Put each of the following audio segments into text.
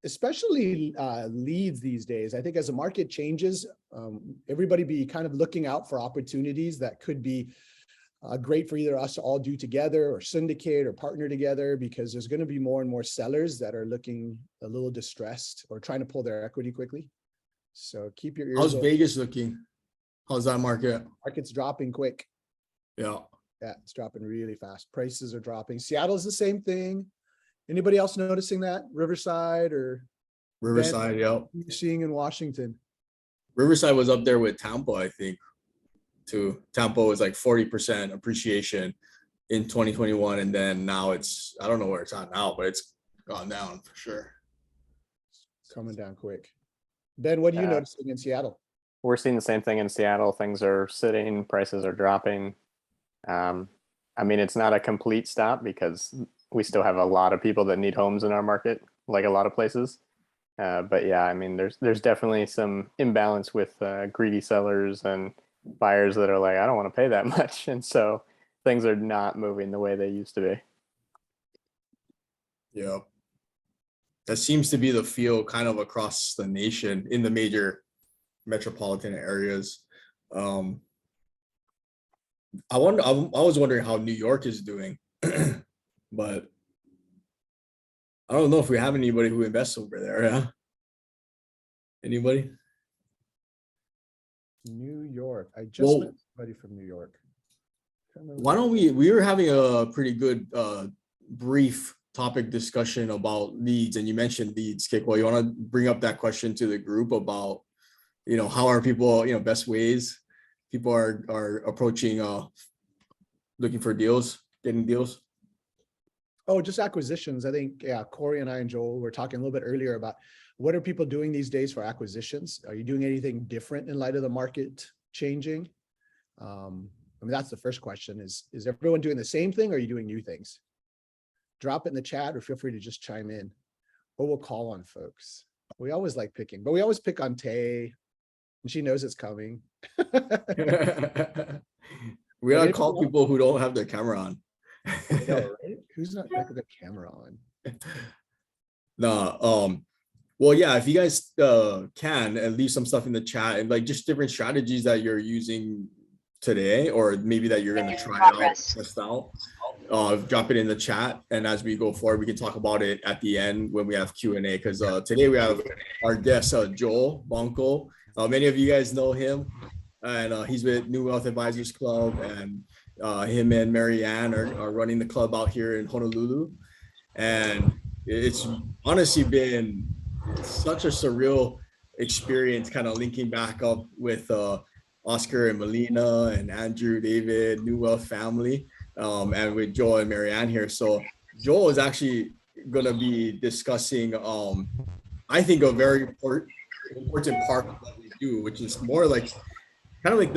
especially leads these days. I think as the market changes, everybody be kind of looking out for opportunities that could be great for either us to all do together or syndicate or partner together, because there's going to be more and more sellers that are looking a little distressed or trying to pull their equity quickly. So keep your ears How's open. Vegas looking? How's that market? Market's dropping quick. Yeah. Yeah, it's dropping really fast. Prices are dropping. Seattle's the same thing. Anybody else noticing that? Riverside or Riverside, yeah. you're seeing in Washington? Riverside was up there with Tampa, I think, too. Tampa was like 40% appreciation in 2021. And then now it's, I don't know where it's at now, but it's gone down for sure. It's coming down quick. Ben, what are you noticing in Seattle? We're seeing the same thing in Seattle. Things are sitting, prices are dropping. I mean, it's not a complete stop because we still have a lot of people that need homes in our market, like a lot of places. But yeah, I mean, there's definitely some imbalance with greedy sellers and buyers that are like, I don't want to pay that much. And so things are not moving the way they used to be. Yeah. That seems to be the feel kind of across the nation in the major metropolitan areas. I was wondering how New York is doing, but I don't know if we have anybody who invests over there. Yeah. Anybody? New York. I just met somebody from New York. Why don't we were having a pretty good brief topic discussion about leads, and you mentioned leads, Kiko. You want to bring up that question to the group about, how are people, best ways people are approaching looking for deals, getting deals? Oh, just acquisitions. I think, yeah, Corey and I and Joel were talking a little bit earlier about what are people doing these days for acquisitions? Are you doing anything different in light of the market changing? I mean, that's the first question is everyone doing the same thing, or are you doing new things? Drop it in the chat or feel free to just chime in, or we'll call on folks. We always like picking, but we always pick on Tay, and she knows it's coming. We gotta call people who don't have their camera on. I know, right? Who's not got their camera on? No, well, yeah, if you guys can, and leave some stuff in the chat and like just different strategies that you're using today, or maybe that you're gonna try out, test out. Drop it in the chat, and as we go forward, we can talk about it at the end when we have Q&A. Because today we have our guest, Joel Bongco. Many of you guys know him, and he's with New Wealth Advisors Club, and him and Marianne are running the club out here in Honolulu. And it's honestly been such a surreal experience, kind of linking back up with Oscar and Melina and Andrew, David, New Wealth family, and with Joel and Marianne here. So Joel is actually going to be discussing, I think, a very important part of what we do, which is more like kind of like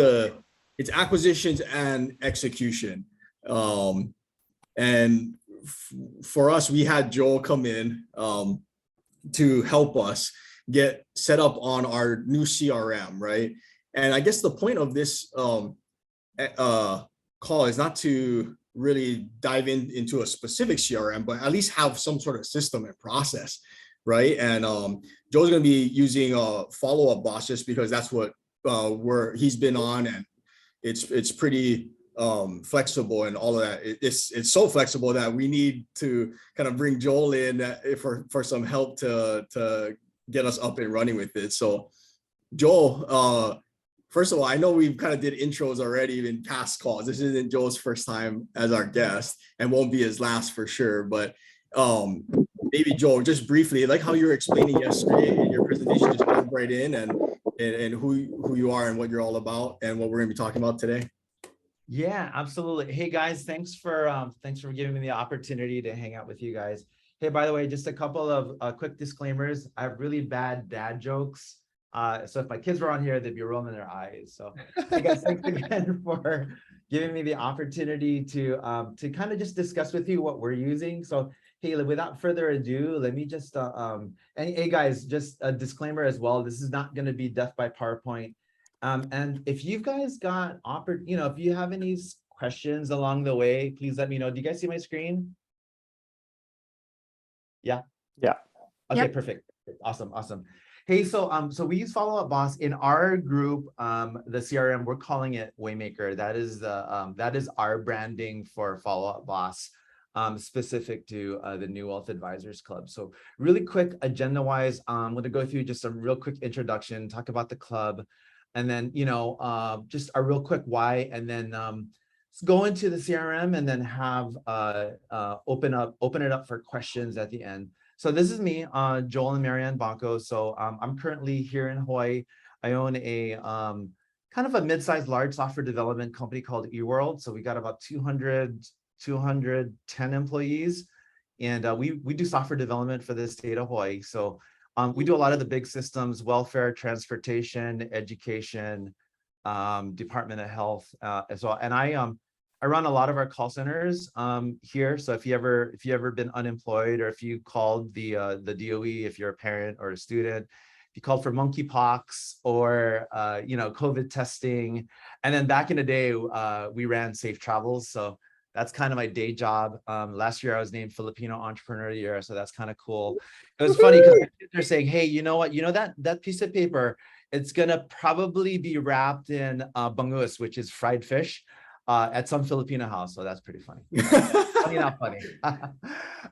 it's acquisitions and execution. And for us, we had Joel come in to help us get set up on our new CRM, right? And I guess the point of this call is not to really dive into a specific CRM, but at least have some sort of system and process, right? And Joe's going to be using follow-up bosses because that's what he's been on, and it's pretty flexible and all of that. It's so flexible that we need to kind of bring Joel in for some help to get us up and running with it. So Joel, first of all, I know we've kind of did intros already in past calls. This isn't Joel's first time as our guest and won't be his last for sure. But maybe Joel, just briefly, like how you were explaining yesterday in your presentation, just jump right in and who you are and what you're all about and what we're going to be talking about today. Yeah, absolutely. Hey guys, thanks for giving me the opportunity to hang out with you guys. Hey, by the way, just a couple of quick disclaimers. I have really bad dad jokes. So if my kids were on here, they'd be rolling their eyes. So hey guys, thanks again for giving me the opportunity to kind of just discuss with you what we're using. So hey, without further ado, let me just and hey guys, just a disclaimer as well. This is not going to be death by PowerPoint. And if you guys got if you have any questions along the way, please let me know. Do you guys see my screen? Yeah. Yeah. Okay, Yep. perfect. Awesome, awesome. Hey, so we use Follow Up Boss in our group, the CRM, we're calling it Waymaker. That is our branding for Follow Up Boss, specific to the New Wealth Advisors Club. So really quick agenda wise, I'm going to go through just a real quick introduction, talk about the club, and then, just a real quick why, and then let's go into the CRM and then have open it up for questions at the end. So this is me, Joel and Marianne Bongco. So I'm currently here in Hawaii. I own a kind of a mid-sized large software development company called eWorld. So we got about 210 employees. And we do software development for the state of Hawaii. So we do a lot of the big systems, welfare, transportation, education, Department of Health as well. And I run a lot of our call centers here. So if you ever been unemployed, or if you called the DOE, if you're a parent or a student, if you called for monkeypox or COVID testing, and then back in the day we ran Safe Travels. So that's kind of my day job. Last year I was named Filipino Entrepreneur of the Year, so that's kind of cool. It was funny because they're saying, hey, you know what? You know that piece of paper, it's gonna probably be wrapped in bangus, which is fried fish. At some Filipino house, so that's pretty funny. Funny, not funny.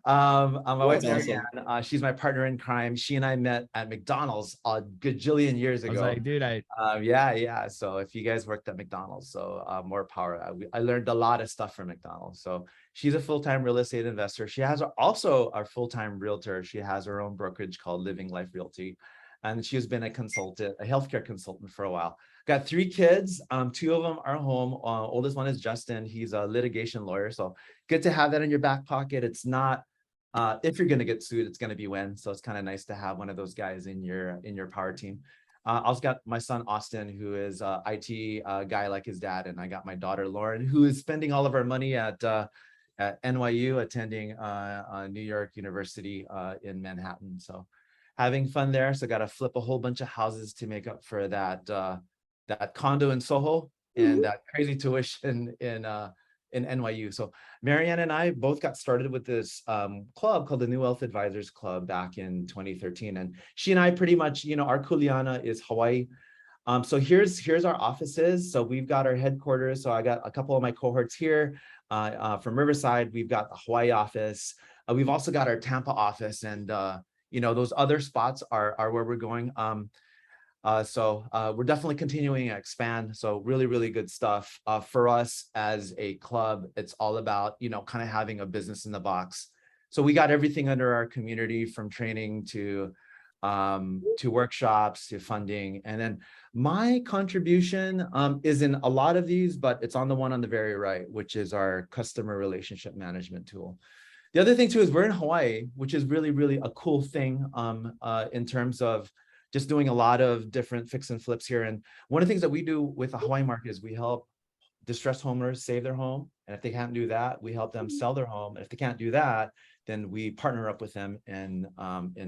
My wife, That's Marianne, she's my partner in crime. She and I met at McDonald's a gajillion years ago. I was like, dude, yeah. So if you guys worked at McDonald's, so more power. I learned a lot of stuff from McDonald's. So she's a full-time real estate investor. She has also a full-time realtor. She has her own brokerage called Living Life Realty, and she's been a healthcare consultant for a while. Got 3 kids. 2 of them are home. Oldest one is Justin. He's a litigation lawyer. So good to have that in your back pocket. It's not if you're going to get sued, it's going to be when. So it's kind of nice to have one of those guys in your power team. I also got my son Austin, who is a IT guy like his dad, and I got my daughter Lauren, who is spending all of our money at NYU, attending New York University in Manhattan. So having fun there. So got to flip a whole bunch of houses to make up for that condo in Soho and that crazy tuition in NYU. So Marianne and I both got started with this club called the New Wealth Advisors Club back in 2013. And she and I pretty much, our kuleana is Hawaii. So here's our offices. So we've got our headquarters. So I got a couple of my cohorts here from Riverside. We've got the Hawaii office. We've also got our Tampa office, and those other spots are where we're going. So we're definitely continuing to expand. So really, really good stuff. For us as a club, it's all about, kind of having a business in the box. So we got everything under our community, from training to workshops to funding. And then my contribution is in a lot of these, but it's on the one on the very right, which is our customer relationship management tool. The other thing too is we're in Hawaii, which is really, really a cool thing in terms of just doing a lot of different fix and flips here. And one of the things that we do with the Hawaii market is we help distressed homeowners save their home. And if they can't do that, we help them sell their home. And if they can't do that, then we partner up with them in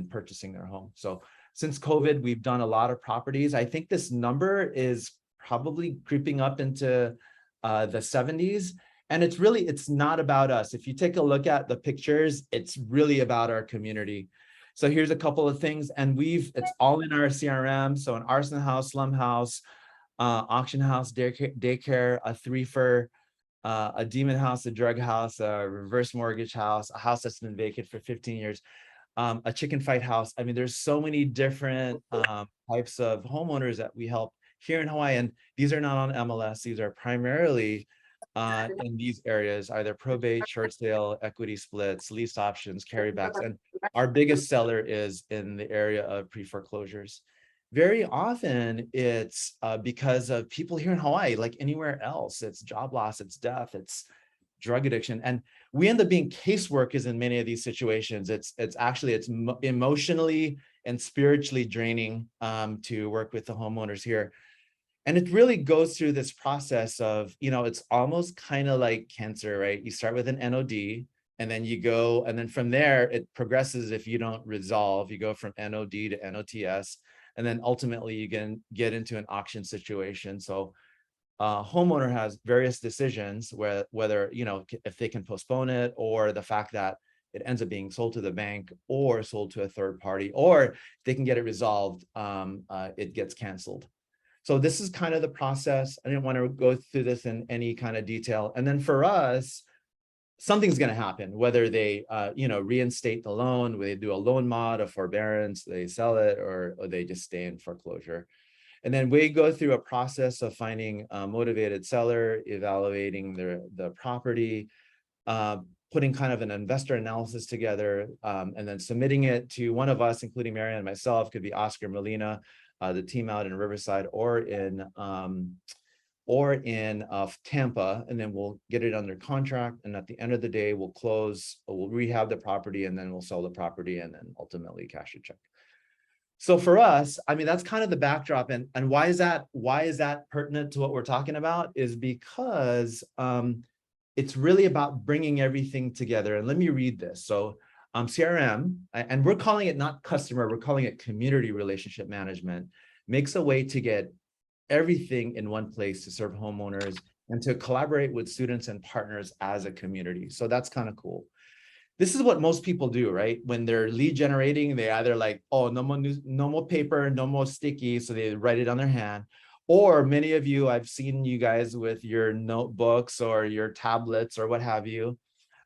purchasing their home. So since COVID, we've done a lot of properties. I think this number is probably creeping up into the 70s. And it's not about us. If you take a look at the pictures, it's really about our community. So here's a couple of things, and it's all in our CRM. So an arson house, slum house, auction house, daycare, a threefer, a demon house, a drug house, a reverse mortgage house, a house that's been vacant for 15 years, a chicken fight house. I mean, there's so many different types of homeowners that we help here in Hawaii. And these are not on MLS. These are primarily in these areas, either probate, short sale, equity splits, lease options, carrybacks. And our biggest seller is in the area of pre-foreclosures. Very often it's because of people here in Hawaii, like anywhere else. It's job loss, it's death, it's drug addiction. And we end up being caseworkers in many of these situations. It's emotionally and spiritually draining to work with the homeowners here. And it really goes through this process of, it's almost kind of like cancer, right? You start with an NOD, and then you go, and then from there, it progresses if you don't resolve. You go from NOD to NOTS, and then ultimately you can get into an auction situation. So homeowner has various decisions whether, if they can postpone it, or the fact that it ends up being sold to the bank or sold to a third party, or if they can get it resolved, it gets canceled. So this is kind of the process. I didn't want to go through this in any kind of detail. And then for us, something's going to happen, whether they, reinstate the loan, whether they do a loan mod, a forbearance, they sell it, or they just stay in foreclosure. And then we go through a process of finding a motivated seller, evaluating the property, putting kind of an investor analysis together, and then submitting it to one of us, including Marianne and myself, could be Oscar Molina, the team out in Riverside, or in Tampa, and then we'll get it under contract. And at the end of the day, we'll close, we'll rehab the property, and then we'll sell the property, and then ultimately cash a check. So for us, I mean, that's kind of the backdrop. And why is that pertinent to what we're talking about? Is because it's really about bringing everything together. And let me read this. So CRM, and we're calling it not customer, we're calling it community relationship management, makes a way to get everything in one place to serve homeowners and to collaborate with students and partners as a community. So that's kind of cool. This is what most people do, right? When they're lead generating, they either like, oh, no more paper, no more sticky, so they write it on their hand. Or many of you, I've seen you guys with your notebooks or your tablets or what have you.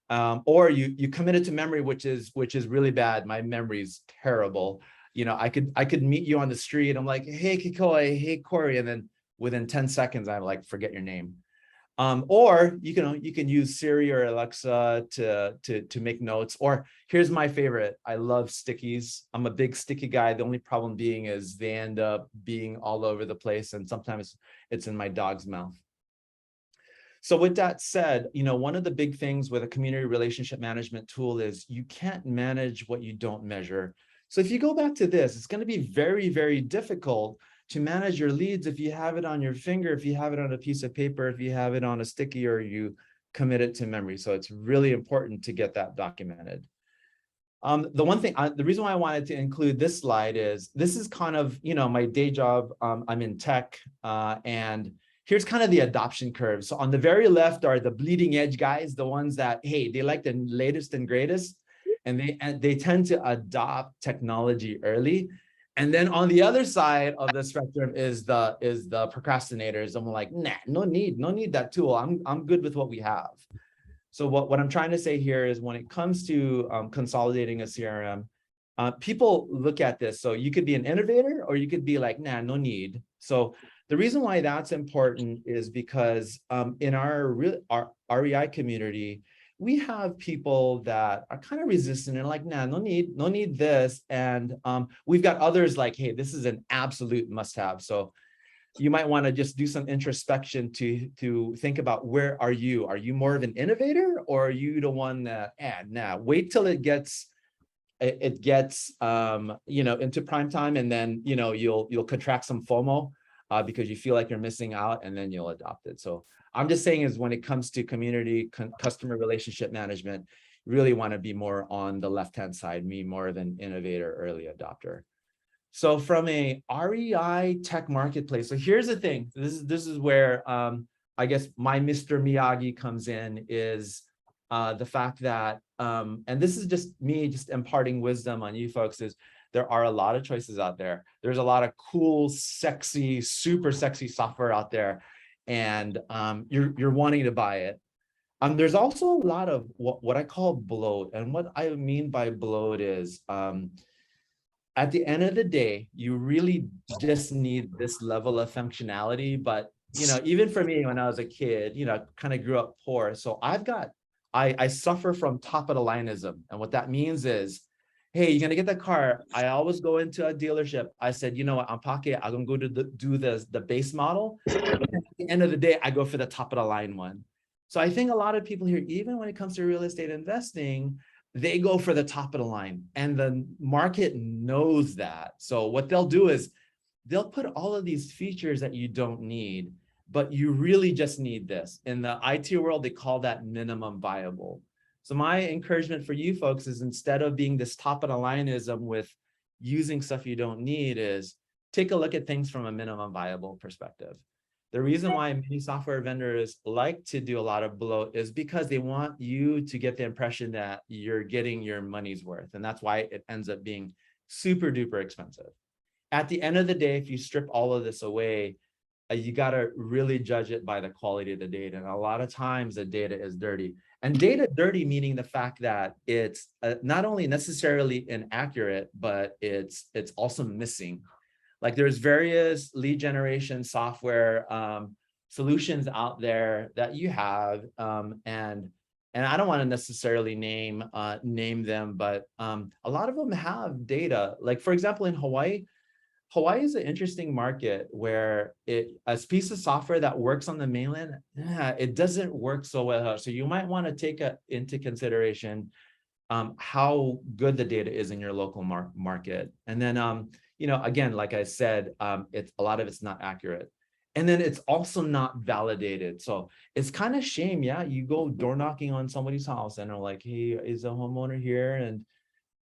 Or you commit it to memory, which is really bad. My memory's terrible. I could meet you on the street. I'm like, hey, Kikoi, hey, Corey. And then within 10 seconds, I'm like, forget your name. Or you can use Siri or Alexa to make notes. Or here's my favorite. I love stickies. I'm a big sticky guy. The only problem being is they end up being all over the place, and sometimes it's in my dog's mouth. So with that said, one of the big things with a community relationship management tool is you can't manage what you don't measure. So if you go back to this, it's going to be very, very difficult to manage your leads if you have it on your finger, if you have it on a piece of paper, if you have it on a sticky, or you commit it to memory. So it's really important to get that documented. The reason why I wanted to include this slide is this is kind of, my day job. I'm in tech, and here's kind of the adoption curve. So on the very left are the bleeding edge guys, the ones that, hey, they like the latest and greatest, and they tend to adopt technology early. And then on the other side of the spectrum is the procrastinators. I'm like, nah, no need that tool. I'm good with what we have. So what I'm trying to say here is when it comes to consolidating a CRM, people look at this. So you could be an innovator, or you could be like, nah, no need. So the reason why that's important is because in our REI community, we have people that are kind of resistant and like, nah, no need this. And we've got others like, hey, this is an absolute must-have. So you might want to just do some introspection to think about, where are you? Are you more of an innovator, or are you the one that, wait till it gets into prime time, and then you'll contract some FOMO because you feel like you're missing out, and then you'll adopt it. So I'm just saying is when it comes to community customer relationship management, you really want to be more on the left-hand side, me more of an innovator, early adopter. So from a REI tech marketplace, so here's the thing. This is where I guess my Mr. Miyagi comes in, is the fact that, and this is just me just imparting wisdom on you folks, is there are a lot of choices out there. There's a lot of cool, sexy, super sexy software out there, and you're wanting to buy it. There's also a lot of what I call bloat. And what I mean by bloat is, at the end of the day, you really just need this level of functionality. But, even for me, when I was a kid, kind of grew up poor. So I suffer from top of the lineism. And what that means is, hey, you're going to get that car. I always go into a dealership. I said, you know what, I'm pocket, I'm going to go to do the base model. But at the end of the day, I go for the top of the line one. So I think a lot of people here, even when it comes to real estate investing, they go for the top of the line, and the market knows that. So what they'll do is they'll put all of these features that you don't need, but you really just need this. In the IT world, they call that minimum viable. So my encouragement for you folks is, instead of being this top of the lineism with using stuff you don't need, is take a look at things from a minimum viable perspective. The reason why many software vendors like to do a lot of bloat is because they want you to get the impression that you're getting your money's worth. And that's why it ends up being super duper expensive. At the end of the day, if you strip all of this away, you got to really judge it by the quality of the data. And a lot of times the data is dirty. And data dirty meaning the fact that it's not only necessarily inaccurate, but it's also missing. Like there's various lead generation software solutions out there that you have, and I don't want to necessarily name them, but a lot of them have data. Like for example, in Hawaii is an interesting market where a piece of software that works on the mainland, it doesn't work so well. So you might want to take into consideration how good the data is in your local market. And then, you know, again, like I said, it's a lot of it's not accurate. And then it's also not validated. So it's kind of shame. Yeah, you go door knocking on somebody's house and they're like, hey, is a homeowner here? And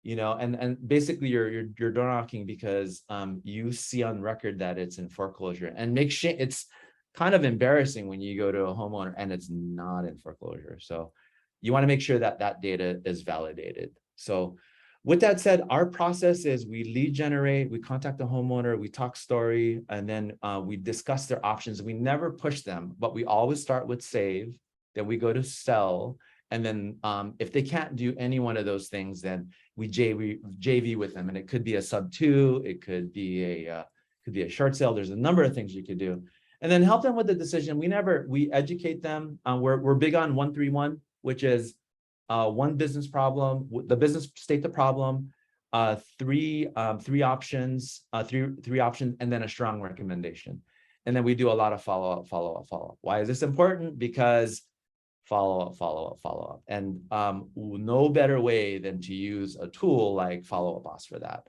you know, and basically you're door knocking because you see on record that it's in foreclosure, and it's kind of embarrassing when you go to a homeowner and it's not in foreclosure. So you want to make sure that that data is validated. So with that said, our process is we lead generate, we contact the homeowner, we talk story, and then we discuss their options. We never push them, but we always start with save, then we go to sell. And then if they can't do any one of those things, then we JV with them. And it could be a sub 2, it could be a short sale. There's a number of things you could do. And then help them with the decision. We educate them. We're big on 131, which is one business problem, the business state the problem, three options, three options, and then a strong recommendation. And then we do a lot of follow-up. Why is this important? Because follow-up. And no better way than to use a tool like Follow-Up Boss for that.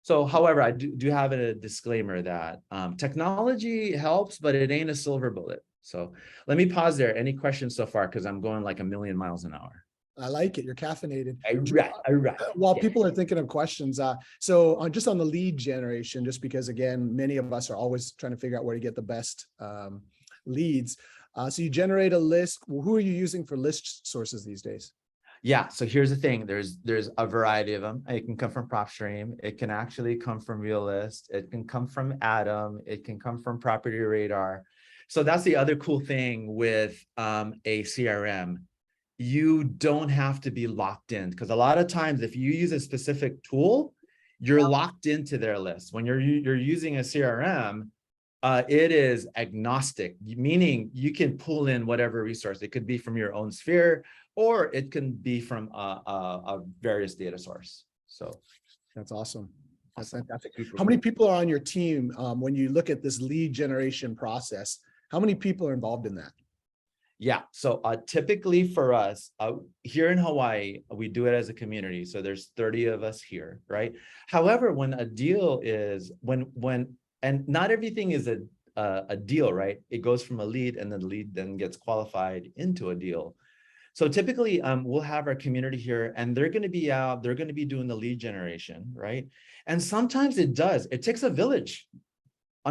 So, however, I do have a disclaimer that technology helps, but it ain't a silver bullet. So let me pause there. Any questions so far? Because I'm going like a million miles an hour. I like it. You're caffeinated. All right. While people are thinking of questions, so just on the lead generation, just because again, many of us are always trying to figure out where to get the best leads. So you generate a list. Who are you using for list sources these days? Yeah, so here's the thing. There's a variety of them. It can come from PropStream. It can actually come from Realist. It can come from Atom. It can come from Property Radar. So that's the other cool thing with a CRM. You don't have to be locked in, because a lot of times if you use a specific tool, you're locked into their list. When you're using a CRM, it is agnostic, meaning you can pull in whatever resource. It could be from your own sphere, or it can be from a various data source. So that's awesome. That's fantastic. How many people are on your team when you look at this lead generation process? How many people are involved in that? Yeah, so typically for us here in Hawaii, we do it as a community. So there's 30 of us here, right? However, when a deal is and not everything is a deal, right? It goes from a lead, and the lead then gets qualified into a deal. So typically we'll have our community here, and they're going to be out, they're going to be doing the lead generation, right? And sometimes it takes a village.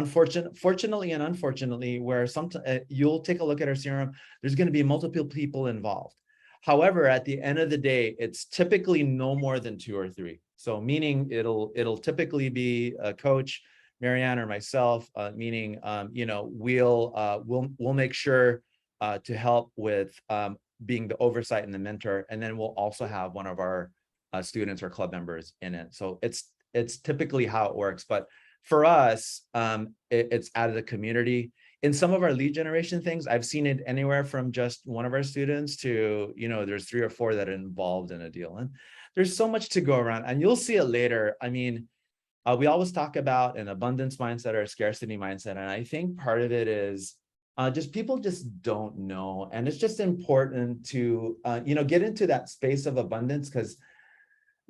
Fortunately and unfortunately, where sometimes you'll take a look at our CRM, there's going to be multiple people involved. However, at the end of the day, it's typically no more than 2 or 3. So meaning it'll typically be a coach, Marianne, or myself, meaning you know, we'll make sure to help with being the oversight and the mentor, and then we'll also have one of our students or club members in it. So it's typically how it works. But for us, it's out of the community. In some of our lead generation things, I've seen it anywhere from just one of our students to, you know, there's 3 or 4 that are involved in a deal. And there's so much to go around, and you'll see it later. I mean, we always talk about an abundance mindset or a scarcity mindset. And I think part of it is just people just don't know. And it's just important to, you know, get into that space of abundance, because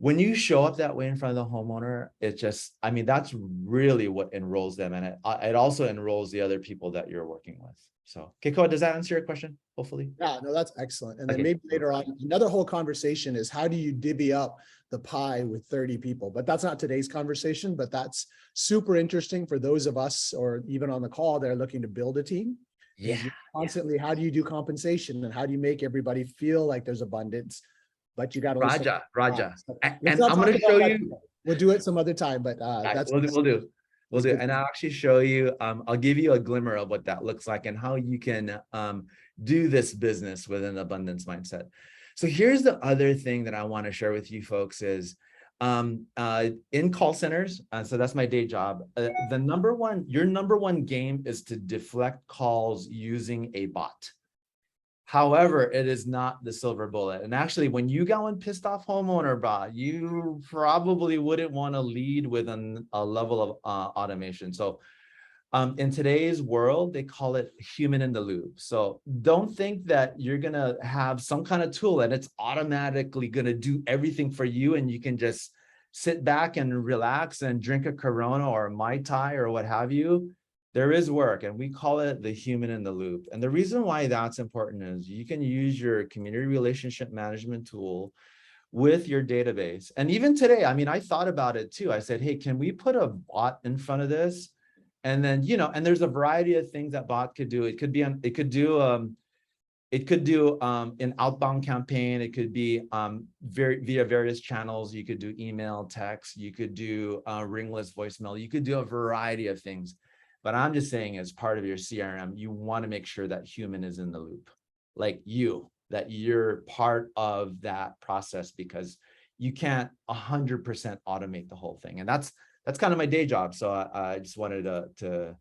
when you show up that way in front of the homeowner, it just, I mean, that's really what enrolls them. And it also enrolls the other people that you're working with. So, Keiko, does that answer your question? Hopefully. Yeah, no, that's excellent. And then Okay. maybe later on, another whole conversation is how do you divvy up the pie with 30 people? But that's not today's conversation, but that's super interesting for those of us, or even on the call, that are looking to build a team. Because Yeah. you're constantly, how do you do compensation and how do you make everybody feel like there's abundance? But you got to listen. Raja. So let's And not I'm talk going to about show that you. today. We'll do it some other time, but that's We'll that's do. good. And I'll actually show you, I'll give you a glimmer of what that looks like and how you can do this business with an abundance mindset. So here's the other thing that I want to share with you folks is in call centers, so that's my day job. Your number one game is to deflect calls using a bot. However, it is not the silver bullet. And actually, when you got one pissed off homeowner bot, you probably wouldn't want to lead with a level of automation. So in today's world, they call it human in the loop. So don't think that you're going to have some kind of tool and it's automatically going to do everything for you. And you can just sit back and relax and drink a Corona or a Mai Tai or what have you. There is work, and we call it the human in the loop. And the reason why that's important is you can use your community relationship management tool with your database. And even today, I mean, I thought about it too. I said, hey, can we put a bot in front of this? And then, and there's a variety of things that bot could do. It could do an outbound campaign. It could be via various channels. You could do email, text. You could do ringless voicemail. You could do a variety of things. But I'm just saying, as part of your CRM, you want to make sure that human is in the loop, like that you're part of that process, because you can't 100% automate the whole thing. And that's kind of my day job. So I just wanted to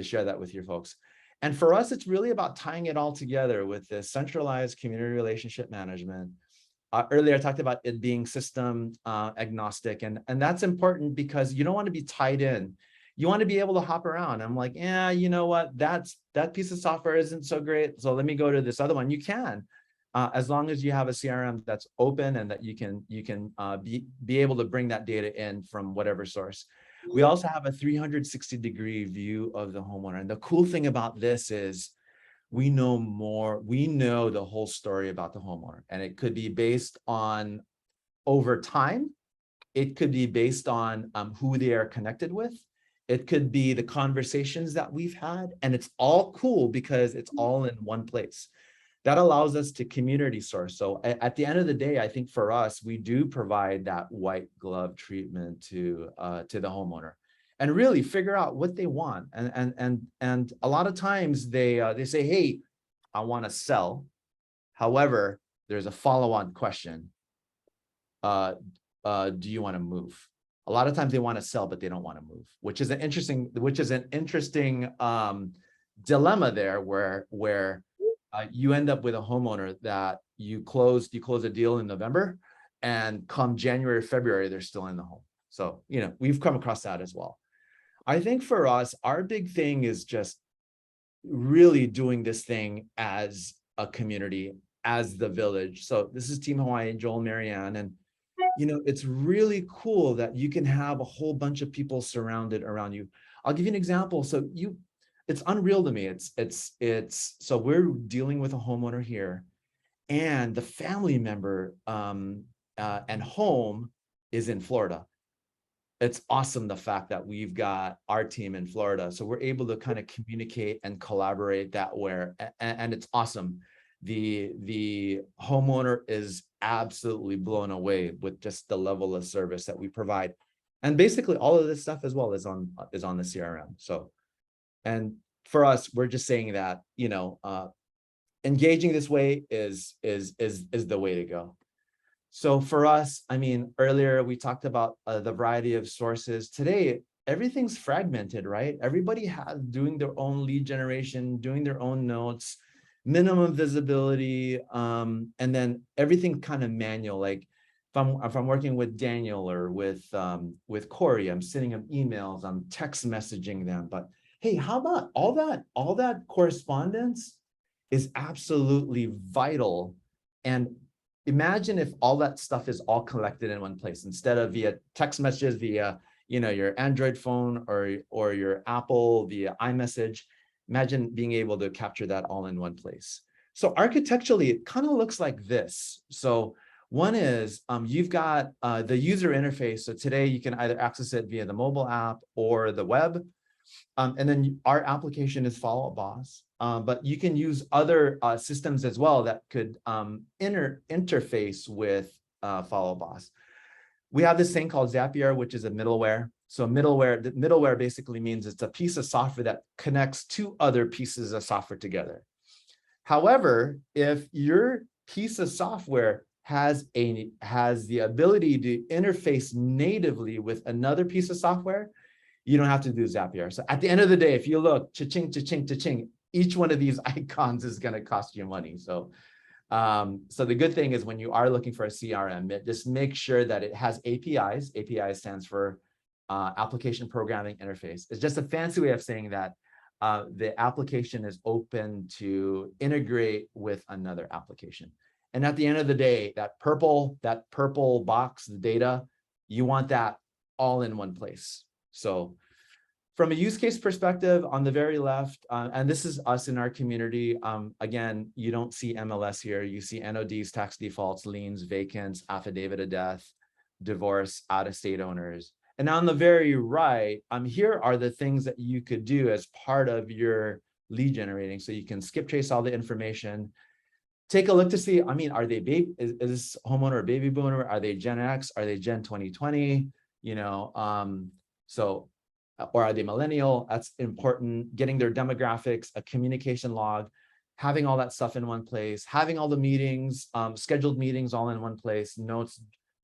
share that with your folks. And for us, it's really about tying it all together with this centralized community relationship management. Earlier, I talked about it being system agnostic, and that's important because you don't want to be tied in. You want to be able to hop around. I'm like, yeah, you know what? That piece of software isn't so great, so let me go to this other one. You can, as long as you have a CRM that's open and that you can be able to bring that data in from whatever source. We also have a 360-degree view of the homeowner. And the cool thing about this is we know the whole story about the homeowner. And it could be based on over time. It could be based on who they are connected with. It could be the conversations that we've had. And it's all cool because it's all in one place. That allows us to community source. So at the end of the day, I think for us, we do provide that white glove treatment to the homeowner, and really figure out what they want. And a lot of times they say, hey, I want to sell. However, there's a follow-on question. Do you want to move? A lot of times they want to sell, but they don't want to move, which is an interesting dilemma there, where you end up with a homeowner that you close a deal in November, and come January, February, they're still in the home. So, we've come across that as well. I think for us, our big thing is just really doing this thing as a community, as the village. So this is Team Hawaii, Joel, Marianne, and it's really cool that you can have a whole bunch of people surrounded around you. I'll give you an example. So it's unreal to me. So we're dealing with a homeowner here, and the family member and home is in Florida. It's awesome, the fact that we've got our team in Florida. So we're able to kind of communicate and collaborate that way. And it's awesome. The homeowner is absolutely blown away with just the level of service that we provide. And basically all of this stuff as well is on the CRM. So, and for us, we're just saying that, engaging this way is the way to go. So for us, I mean, earlier we talked about the variety of sources. Today, everything's fragmented, right? Everybody has doing their own lead generation, doing their own notes, minimum visibility, and then everything kind of manual. Like if I'm working with Daniel or with Corey, I'm sending them emails, I'm text messaging them. But hey, how about all that correspondence is absolutely vital. And imagine if all that stuff is all collected in one place instead of via text messages, via your Android phone or your Apple via iMessage. Imagine being able to capture that all in one place. So architecturally, it kind of looks like this. So one is you've got the user interface. So today you can either access it via the mobile app or the web. And then our application is Follow Up Boss. but you can use other systems as well that could interface with Follow Boss. We have this thing called Zapier, which is a middleware. So the middleware basically means it's a piece of software that connects two other pieces of software together. However, if your piece of software has the ability to interface natively with another piece of software, you don't have to do Zapier. So at the end of the day, if you look, cha-ching, cha-ching, cha-ching, each one of these icons is going to cost you money. So the good thing is when you are looking for a CRM, just make sure that it has APIs. API stands for Application Programming Interface. It's just a fancy way of saying that the application is open to integrate with another application. And at the end of the day, that purple box, the data, you want that all in one place. So from a use case perspective, on the very left, and this is us in our community, again, you don't see MLS here. You see NODs, tax defaults, liens, vacants, affidavit of death, divorce, out-of-state owners. And on the very right, here are the things that you could do as part of your lead generating. So you can skip trace all the information. Take a look to see, are they is this homeowner a baby boomer? Are they Gen X? Are they Gen 2020? Or are they millennial? That's important. Getting their demographics, a communication log, having all that stuff in one place, having all the meetings, scheduled meetings all in one place, notes,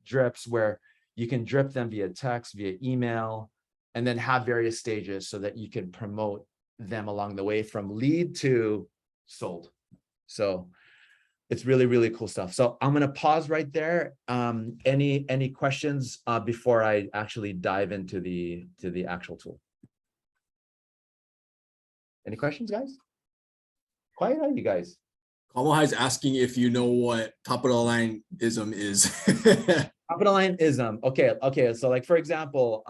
drips, where you can drip them via text, via email, and then have various stages so that you can promote them along the way from lead to sold. So it's really, really cool stuff. So I'm going to pause right there. Any questions before I actually dive into the actual tool? Any questions, guys? Quiet are you guys? Kamal is asking if you know what top of the line ism is. Top of the line ism. Okay. So like, for example,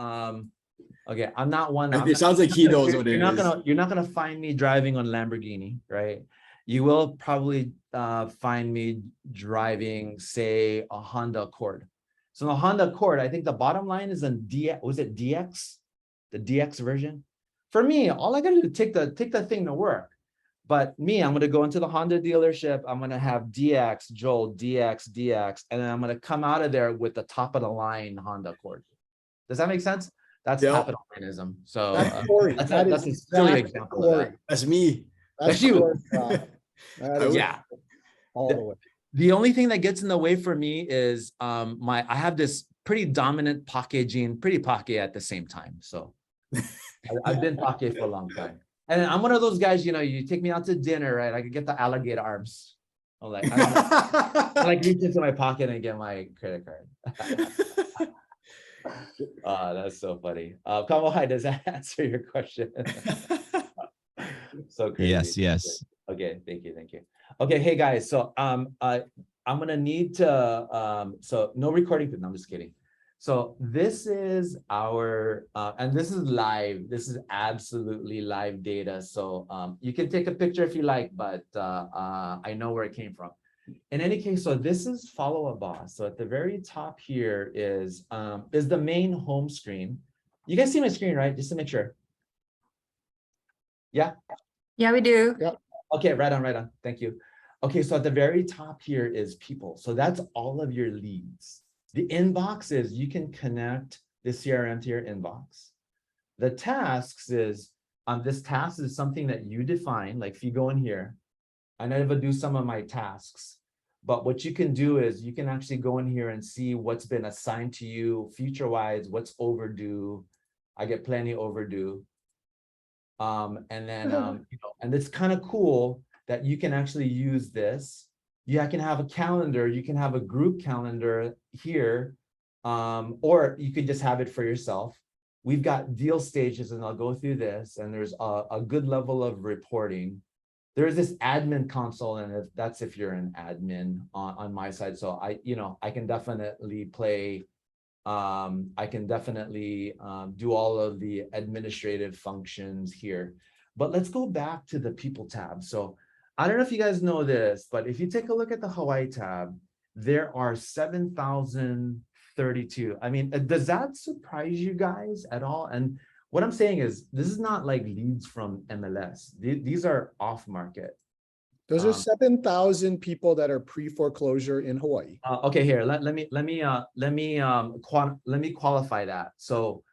okay, I'm not one. It sounds like he knows what it is. You're not gonna find me driving on Lamborghini, right? You will probably find me driving, say, a Honda Accord. So the Honda Accord, I think the bottom line is in DX. Was it DX? The DX version. For me, all I gotta do is take the thing to work. But me, I'm gonna go into the Honda dealership. I'm gonna have DX, Joel, DX, and then I'm gonna come out of there with the top of the line Honda Accord. Does that make sense? That's Yep. top of the lineism. So That's Corey. that's a silly example of that. That's me. That's you. Corey, that is Yeah. all the way. The only thing that gets in the way for me is I have this pretty dominant Pake gene, pretty Pake at the same time. So I've been Pake for a long time. And I'm one of those guys, you take me out to dinner, right? I could get the alligator arms. I'm like, I like reach into my pocket and get my credit card. That's so funny. Kamal, does that answer your question? So crazy. Yes. Okay, thank you. Okay, hey guys, so I'm gonna need to so no recording, no, I'm just kidding. So this is our and this is live. This is absolutely live data. So you can take a picture if you like, but I know where it came from. In any case, so this is Follow a Boss. So at the very top here is the main home screen. You guys see my screen, right? Just to make sure. Yeah. Yeah, we do. Yep. Okay, right on. Thank you. Okay, so at the very top here is people. So that's all of your leads. The inbox is you can connect the CRM to your inbox. The tasks is, this task is something that you define. Like if you go in here, I never do some of my tasks, but what you can do is you can actually go in here and see what's been assigned to you future-wise, what's overdue. I get plenty overdue. And then, and it's kind of cool that you can actually use this. You can have a calendar, you can have a group calendar here, or you could just have it for yourself. We've got deal stages, and I'll go through this, and there's a good level of reporting. There's this admin console, and that's if you're an admin on my side. So I can definitely play, I can definitely do all of the administrative functions here. But let's go back to the people tab. So I don't know if you guys know this, but if you take a look at the Hawaii tab, there are 7,032. I mean, does that surprise you guys at all? And What I'm saying is, this is not like leads from MLS. These are off market. Those are 7,000 people that are pre-foreclosure in Hawaii. Okay, here, let me qualify that. So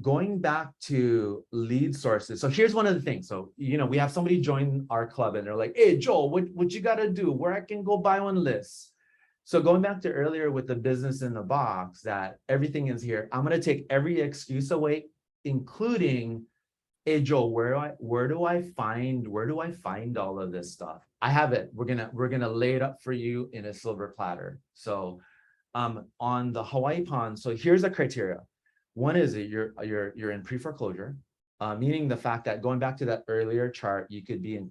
going back to lead sources. So here's one of the things. So, you know, we have somebody join our club and they're like, hey, Joel, what you got to do? Where I can go buy one list. So going back to earlier with the business in the box, that everything is here. I'm going to take every excuse away, including, hey, Joel, where do I find all of this stuff? I have it. We're gonna lay it up for you in a silver platter. So on the Hawaii pond, so here's the criteria. One is that you're in pre-foreclosure, meaning the fact that, going back to that earlier chart, you could be in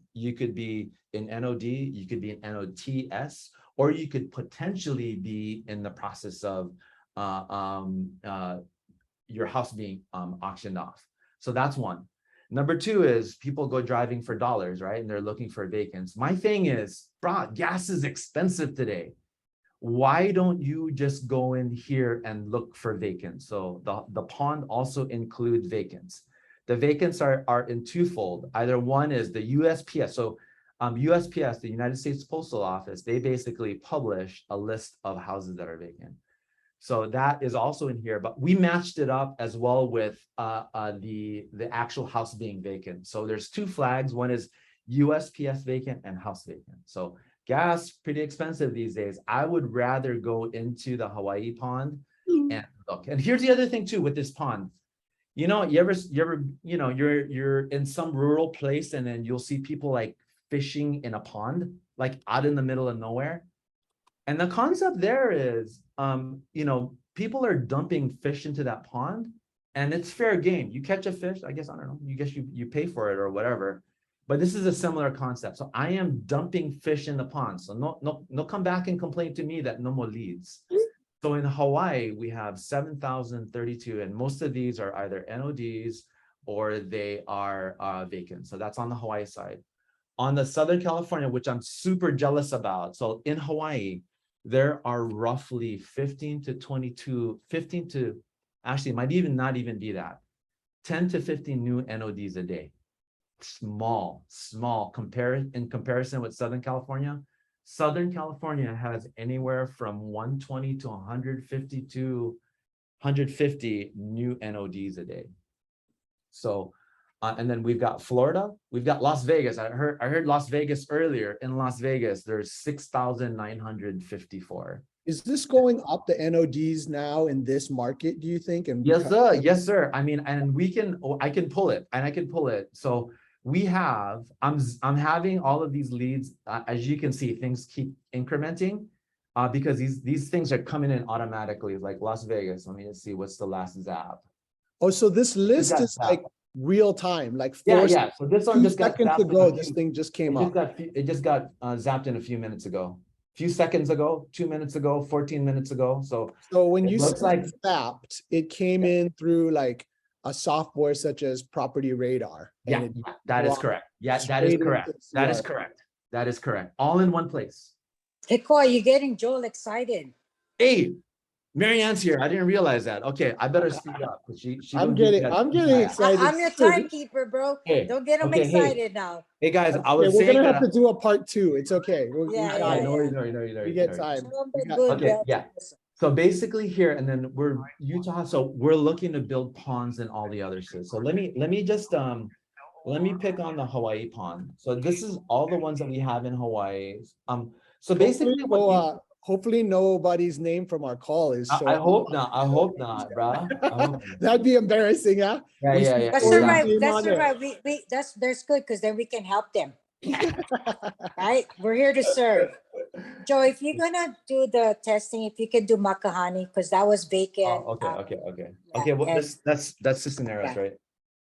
NOD, you could be in NOTS, or you could potentially be in the process of your house being auctioned off. So that's one. Number two is people go driving for dollars, right? And they're looking for vacants. My thing is, bro, gas is expensive today. Why don't you just go in here and look for vacants? So the pond also includes vacants. The vacants are in twofold. Either one is the USPS. So USPS, the United States Postal Office, they basically publish a list of houses that are vacant. So that is also in here, but we matched it up as well with the actual house being vacant. So there's two flags. One is USPS vacant and house vacant. So gas, pretty expensive these days. I would rather go into the Hawaii pond and look. And here's the other thing too with this pond. You know, you ever, you know, you're in some rural place and then you'll see people like fishing in a pond, like out in the middle of nowhere. And the concept there is, you know, people are dumping fish into that pond and it's fair game. You catch a fish, I guess, I don't know, you pay for it or whatever, but this is a similar concept. So I am dumping fish in the pond. So no come back and complain to me that no more leads. So in Hawaii, we have 7,032, and most of these are either NODs or they are vacant. So that's on the Hawaii side. On the Southern California, which I'm super jealous about. So in Hawaii, there are roughly 15 to actually it might even not even be that, 10 to 15 new NODs a day. Small in comparison with Southern California. Southern California has anywhere from 120 to 150 new NODs a day. So and then we've got Florida, we've got Las Vegas. I heard Las Vegas earlier. In Las Vegas, there's 6,954. Is this going up the NODs now in this market, do you think? And Yes, sir. Yes, sir. I mean, and I can pull it. So we have, I'm having all of these leads. As you can see, things keep incrementing because these things are coming in automatically, like Las Vegas. Let me just see what's the last zap. Oh, so this list is like real time, like yeah. So this one just got seconds ago. This thing just came up. It just got zapped in a few minutes ago, few seconds ago, 2 minutes ago, 14 minutes ago. So when you say zapped, it came in through like a software such as Property Radar. Yeah, that is correct. Yeah, that is correct. That is correct. That is correct. All in one place. Hey, Koi, you're getting Joel excited. Hey, Marianne's here. I didn't realize that. Okay, I better speak up because she I'm getting excited. I'm your timekeeper, bro. Hey, don't get them excited now. Hey guys, I was we're saying gonna have to do a part 2. It's okay. No, We get time. Okay, yeah. So basically here, and then we're Utah. So we're looking to build ponds in all the other states. So let me just let me pick on the Hawaii pond. So this is all the ones that we have in Hawaii. So basically, hopefully nobody's name from our call is. I hope not. I hope not, bro. That'd be embarrassing, huh? Yeah. That's all right. That's all right. That's good because then we can help them. Right? We're here to serve. Joe, if you're gonna do the testing, if you can do Makahani, because that was vacant. Okay. Well, that's the scenarios, right?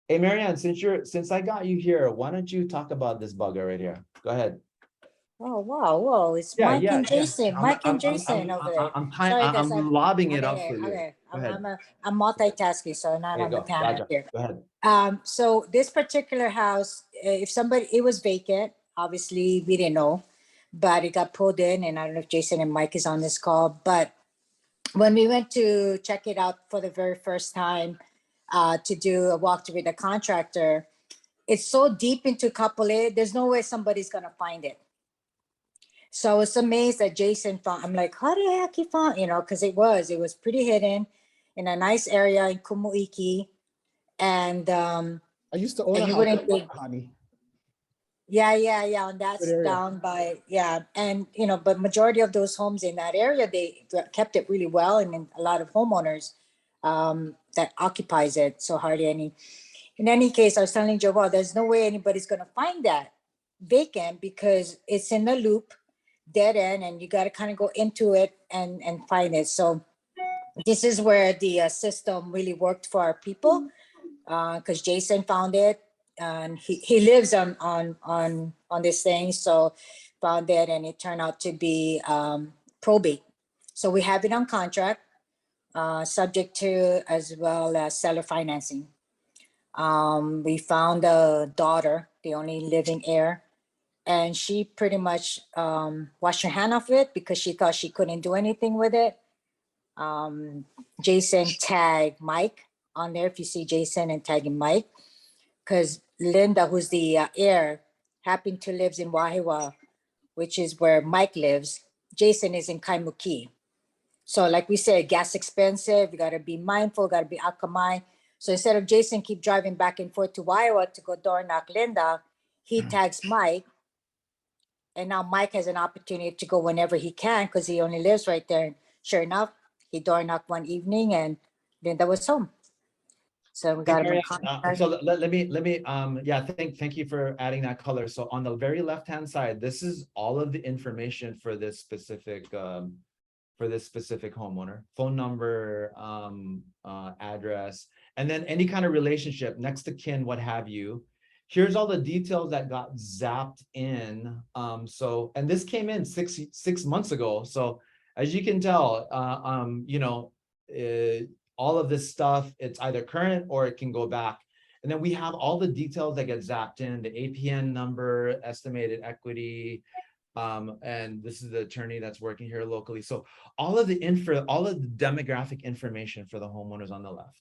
Hey, Marianne, since I got you here, why don't you talk about this bugger right here? Go ahead. Oh wow, whoa! It's Mike and Jason. Mike and Jason over there. I'm lobbing it up for you. Okay, I'm multitasking, so not on the camera here. Go ahead. So this particular house, it was vacant. Obviously, we didn't know, but it got pulled in, and I don't know if Jason and Mike is on this call. But when we went to check it out for the very first time, to do a walkthrough with a contractor. It's so deep into Kapolei, there's no way somebody's gonna find it. So I was amazed that Jason found, I'm like, how the heck he found, because it was pretty hidden in a nice area in Kumuiki. And I used to own and a you house wouldn't in think, Honey. yeah, and Good that's area. down by, yeah. And, but majority of those homes in that area, they kept it really well. And then a lot of homeowners that occupies it. So hardly any. In any case, I was telling Joel, there's no way anybody's going to find that vacant because it's in the loop, dead end, and you got to kind of go into it and find it. So this is where the system really worked for our people, because Jason found it, and he lives on this thing, so found it, and it turned out to be probate. So we have it on contract, subject to as well as seller financing. We found a daughter, the only living heir, and she pretty much washed her hand off it because she thought she couldn't do anything with it. Jason tagged Mike on there, if you see Jason, and tagging Mike, because Linda, who's the heir, happened to lives in Wahiwa, which is where Mike lives. Jason is in Kaimuki. So like we said, gas expensive, you gotta be mindful, gotta be akamai. So instead of Jason keep driving back and forth to Wahiwa to go door knock Linda, he tags Mike. And now Mike has an opportunity to go whenever he can because he only lives right there. And sure enough, he door knocked one evening and Linda was home. So we Hey, got him in Marianne, contact. so let me, yeah, thank you for adding that color. So on the very left-hand side, this is all of the information for this specific homeowner: phone number, address, and then any kind of relationship, next to kin, what have you. Here's all the details that got zapped in. So, and this came in six months ago. So as you can tell, all of this stuff, it's either current or it can go back. And then we have all the details that get zapped in: the APN number, estimated equity, and this is the attorney that's working here locally. So all of the demographic information for the homeowners on the left.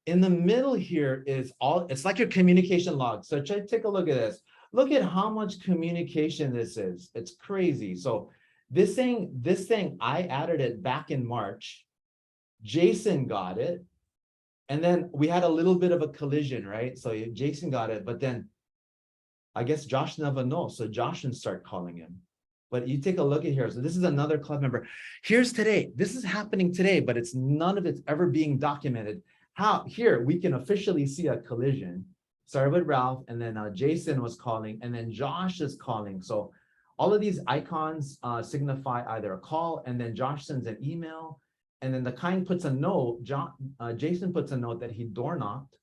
In the middle here is it's like your communication log. So take a look at this. Look at how much communication this is. It's crazy. So this thing, I added it back in March. Jason got it. And then we had a little bit of a collision, right? So Jason got it, but then I guess Josh never knows. So Josh can start calling him. But you take a look at here. So this is another club member. Here's today. This is happening today, but none of it's ever being documented. Here we can officially see a collision. Started with Ralph, and then Jason was calling, and then Josh is calling. So all of these icons signify either a call, and then Josh sends an email, and then the kind puts a note. Jason puts a note that he door knocked.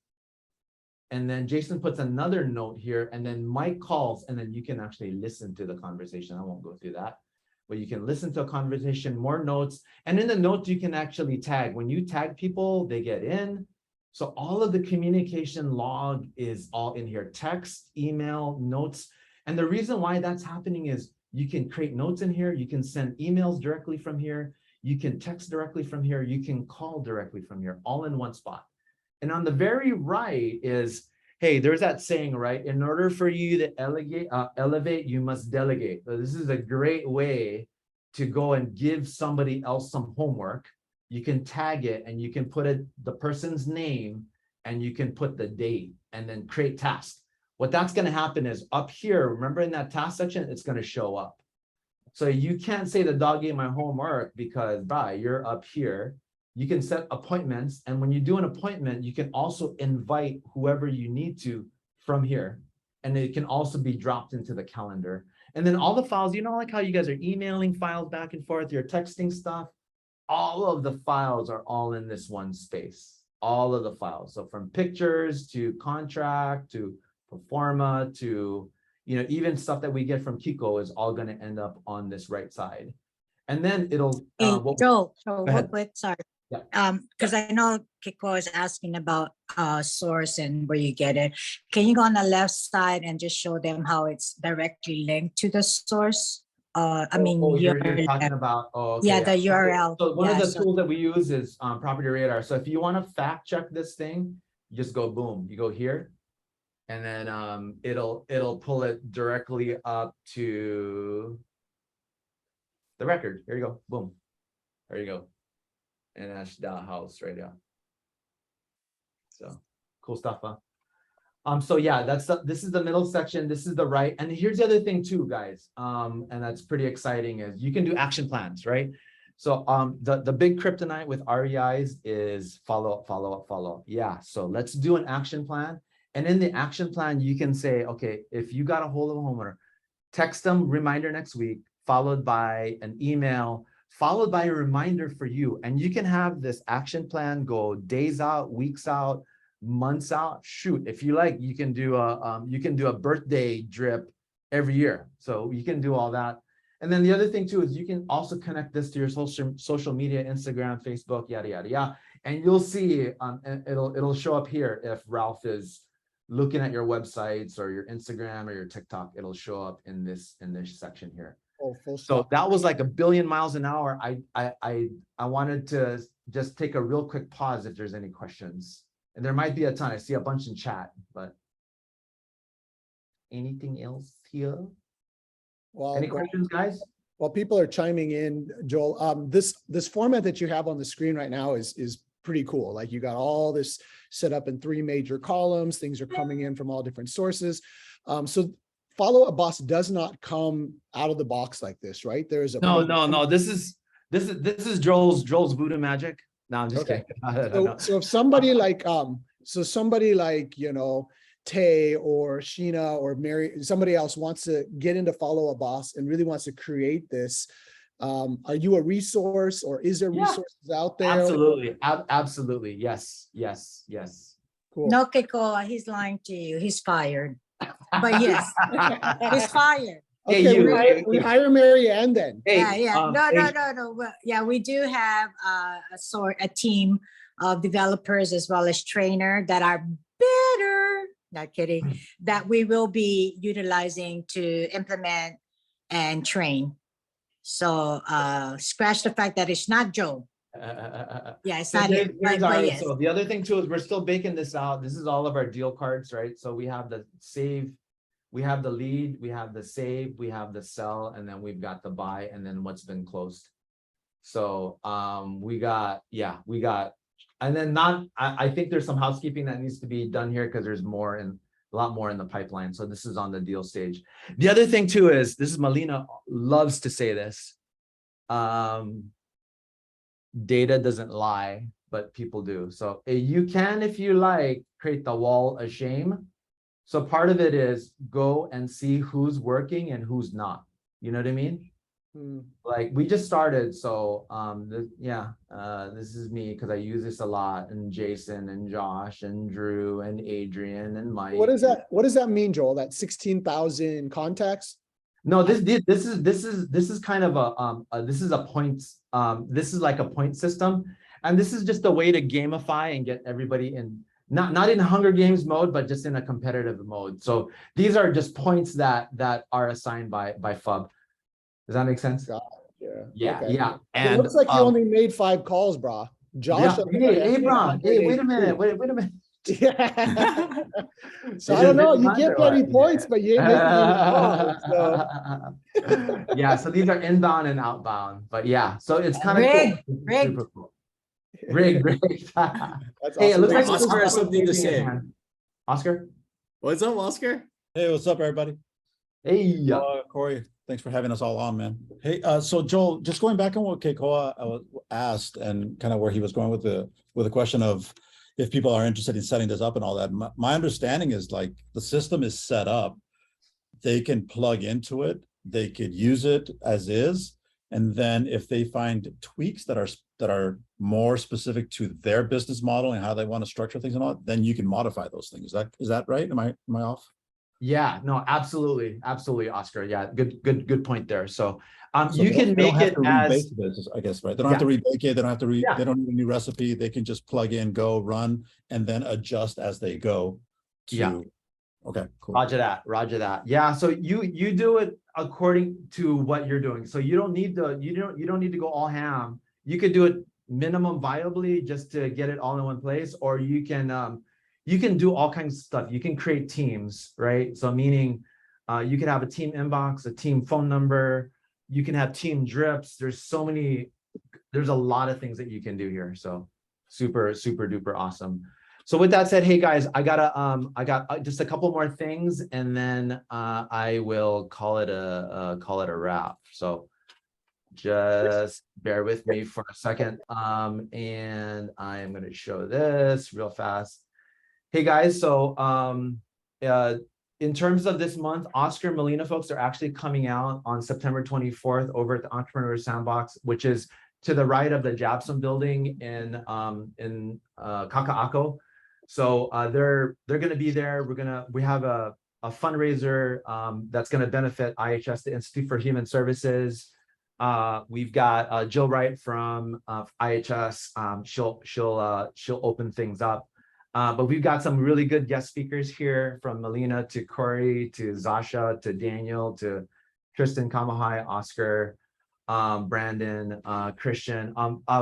And then Jason puts another note here, and then Mike calls, and then you can actually listen to the conversation. I won't go through that, but you can listen to a conversation, more notes. And in the notes, you can actually tag. When you tag people, they get in. So all of the communication log is all in here: text, email, notes. And the reason why that's happening is you can create notes in here. You can send emails directly from here. You can text directly from here. You can call directly from here, all in one spot. And on the very right is, hey, there's that saying, right? In order for you to elevate, you must delegate. So this is a great way to go and give somebody else some homework. You can tag it and you can put the person's name and you can put the date and then create task. What that's going to happen is up here, remember in that task section, it's going to show up. So you can't say the dog ate my homework because, you're up here. You can set appointments, and when you do an appointment, you can also invite whoever you need to from here, and it can also be dropped into the calendar. And then all the files, like how you guys are emailing files back and forth, you're texting stuff, all of the files are all in this one space, all of the files. So from pictures to contract to performa to, even stuff that we get from Kiko is all going to end up on this right side. And then it'll, Joe, real ahead. quick, sorry. Yeah. Because I know Kiko is asking about source and where you get it. Can you go on the left side and just show them how it's directly linked to the source? You're talking about, the URL. So one of the tools that we use is Property Radar. So if you want to fact check this thing, You just go boom, you go here. And then it'll pull it directly up to the record. Here you go. Boom. There you go. And that's the house right now. So cool stuff, huh? So yeah, this is the middle section. This is the right. And here's the other thing too, guys. And that's pretty exciting is you can do action plans, right? So the big kryptonite with REIs is follow up, follow up, follow up. Yeah. So let's do an action plan. And in the action plan, you can say, okay, if you got a hold of a homeowner, text them reminder next week, followed by an email, followed by a reminder for you. And you can have this action plan go days out, weeks out, months out. Shoot, if you like, you can do a birthday drip every year. So you can do all that. And then the other thing too is you can also connect this to your social media, Instagram, Facebook, yada yada yada. And you'll see it'll show up here if Ralph is looking at your websites or your Instagram or your TikTok. It'll show up in this section here. Oh, full So stop. that was like a billion miles an hour. I wanted to just take a real quick pause if there's any questions. And there might be a ton. I see a bunch in chat, but anything else here? Well, Any questions, guys? while people are chiming in, Joel, this format that you have on the screen right now is pretty cool. Like you got all this set up in 3 major columns. Things are coming in from all different sources. So Follow Up Boss does not come out of the box like this, right? There is a No. This is Joel's voodoo magic. No, I'm just Okay. kidding. So if somebody like you know, Tay or Sheena or Mary, somebody else wants to get into Follow Up Boss and really wants to create this, are you a resource or is there Yeah. resources out there? Absolutely. Absolutely. Yes. Cool. No, Kekoa, he's lying to you. He's fired. But yes, he's fired. Hey, Okay, you. we hire Mary Ann then. Hey, No. Well, yeah, we do have a team of developers as well as trainer that are better, not kidding, that we will be utilizing to implement and train. So scratch the fact that it's not Joe. Yeah, it's not him, but yes. So the other thing too is we're still baking this out. This is all of our deal cards, right? So we have the save, we have the lead, we have the save, we have the sell, and then we've got the buy, and then what's been closed. So we got, and then I think there's some housekeeping that needs to be done here because there's a lot more in the pipeline. So this is on the deal stage. The other thing too is, this is Melina loves to say this. Data doesn't lie, but people do. So you can, if you like, create the wall of shame. So part of it is go and see who's working and who's not. You know what I mean? Like we just started. So this is me because I use this a lot, and Jason and Josh and Drew and Adrian and Mike. What does that mean, Joel? That 16,000 contacts? No, this is kind of a points. This is like a point system, and this is just a way to gamify and get everybody in, not in Hunger Games mode, but just in a competitive mode. So these are just points that are assigned by FUB. Does that make sense? Yeah. Okay. Yeah. And And it looks like you only made 5 calls, brah. Josh. Hey, Bron. Hey, wait a minute. Wait a minute. Yeah. So I don't know. You get many points, but you ain't making any calls. So. Yeah. So these are inbound and outbound, but yeah. So it's kind of Rigged. cool. Rigged. Super cool. Rigged. That's Hey, it awesome. looks like Oscar has something to say. Oscar. What's up, Oscar? Hey, what's up, everybody? Hey. Corey, thanks for having us all on, man. Hey, so Joel, just going back on what Keikoa asked and kind of where he was going with the question of if people are interested in setting this up and all that. My understanding is like the system is set up, they can plug into it, they could use it as is, and then if they find tweaks that are more specific to their business model and how they want to structure things and all, then you can modify those things. Is that right? Am I off? Yeah, no, absolutely, Oscar. Yeah, good point there. So, So you they can don't make have it to as rebake this, I guess, right? They don't have to rebake it. They don't have to Yeah. they don't need a new recipe. They can just plug in, go, run, and then adjust as they go. Okay, cool. Roger that. Yeah, so you do it according to what you're doing. So you don't need to go all ham. You could do it minimum viably just to get it all in one place, or you can you can do all kinds of stuff. You can create teams, right? So meaning you can have a team inbox, a team phone number, you can have team drips. There's a lot of things that you can do here. So super, super duper awesome. So with that said, hey guys, I got just a couple more things, and then I will call it a wrap. So just bear with me for a second. And I am going to show this real fast. Hey guys, so in terms of this month, Oscar and Melina folks are actually coming out on September 24th over at the Entrepreneur Sandbox, which is to the right of the Jabson building in Kaka'ako. So they're going to be there. We have a fundraiser that's going to benefit IHS, the Institute for Human Services. We've got Jill Wright from IHS. She'll open things up. But we've got some really good guest speakers here, from Melina to Corey to Zasha to Daniel to Tristan Kamahai, Oscar, Brandon, Christian.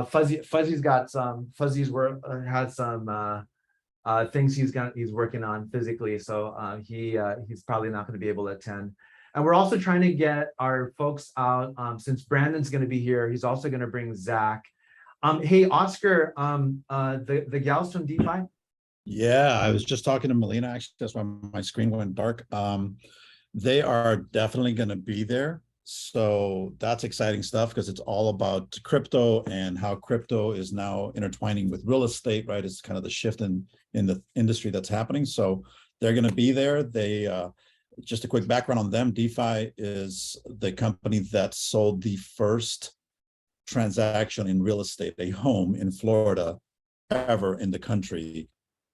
Fuzzy's got some things he's working on physically, so he's probably not going to be able to attend. And we're also trying to get our folks out, since Brandon's going to be here. He's also going to bring Zach. Hey Oscar, the gals from DeFi. Yeah, I was just talking to Melina, actually. That's why my screen went dark. They are definitely going to be there. So that's exciting stuff, because it's all about crypto and how crypto is now intertwining with real estate, right? It's kind of the shift in the industry that's happening. So they're going to be there. They just a quick background on them. DeFi is the company that sold the first transaction in real estate, a home in Florida ever in the country,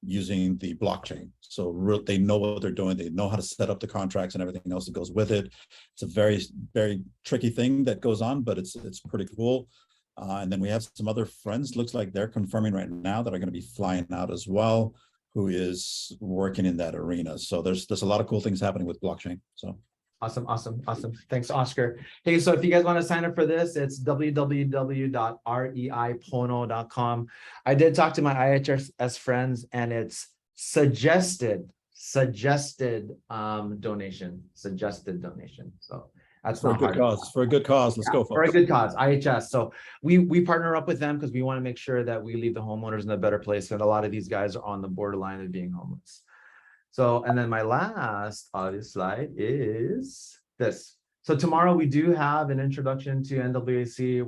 using the blockchain. So they know what they're doing. They know how to set up the contracts and everything else that goes with it. It's a very, very tricky thing that goes on, but it's pretty cool. And then we have some other friends, looks like they're confirming right now, that are going to be flying out as well, who is working in that arena. So there's a lot of cool things happening with blockchain. So Awesome. Thanks, Oscar. Hey, so if you guys want to sign up for this, it's www.reipono.com. I did talk to my IHS friends, and it's suggested donation. So that's for a good cause. For a good cause. Let's go, folks. For a good cause, IHS. So we partner up with them because we want to make sure that we leave the homeowners in a better place. And a lot of these guys are on the borderline of being homeless. So, and then my last slide is this. So tomorrow we do have an introduction to NWAC.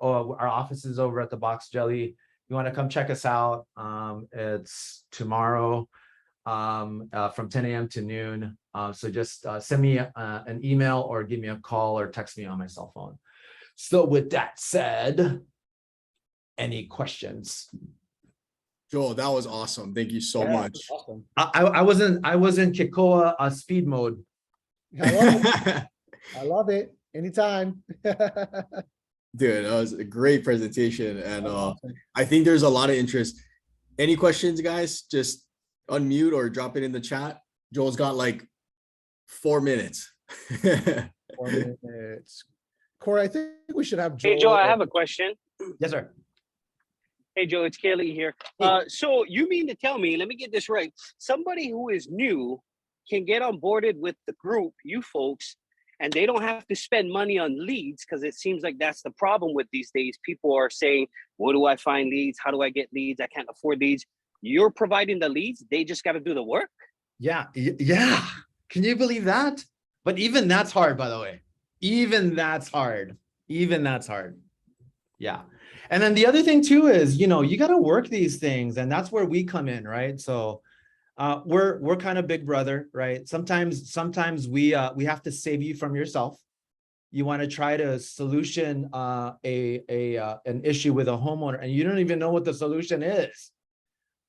Our office is over at the Box Jelly. You want to come check us out? It's tomorrow from 10 a.m. to noon. So just send me an email or give me a call or text me on my cell phone. So with that said, any questions? Joel, that was awesome. Thank you so much. Awesome. I was in Kikoa speed mode. I love it. Anytime. Dude, that was a great presentation. And I think there's a lot of interest. Any questions, guys? Just unmute or drop it in the chat. Joel's got like 4 minutes. 4 minutes. Corey, I think we should have Joel. Hey, Joel, I have a question. Yes, sir. Hey, Joe, it's Kaylee here. So you mean to tell me, let me get this right, somebody who is new can get onboarded with the group, you folks, and they don't have to spend money on leads, because it seems like that's the problem with these days. People are saying, where do I find leads? How do I get leads? I can't afford leads. You're providing the leads. They just got to do the work. Yeah. Can you believe that? But even that's hard, by the way. Even that's hard. Yeah. And then the other thing too is, you got to work these things, and that's where we come in, right? So we're kind of big brother, right? Sometimes we have to save you from yourself. You want to try to solution an issue with a homeowner, and you don't even know what the solution is.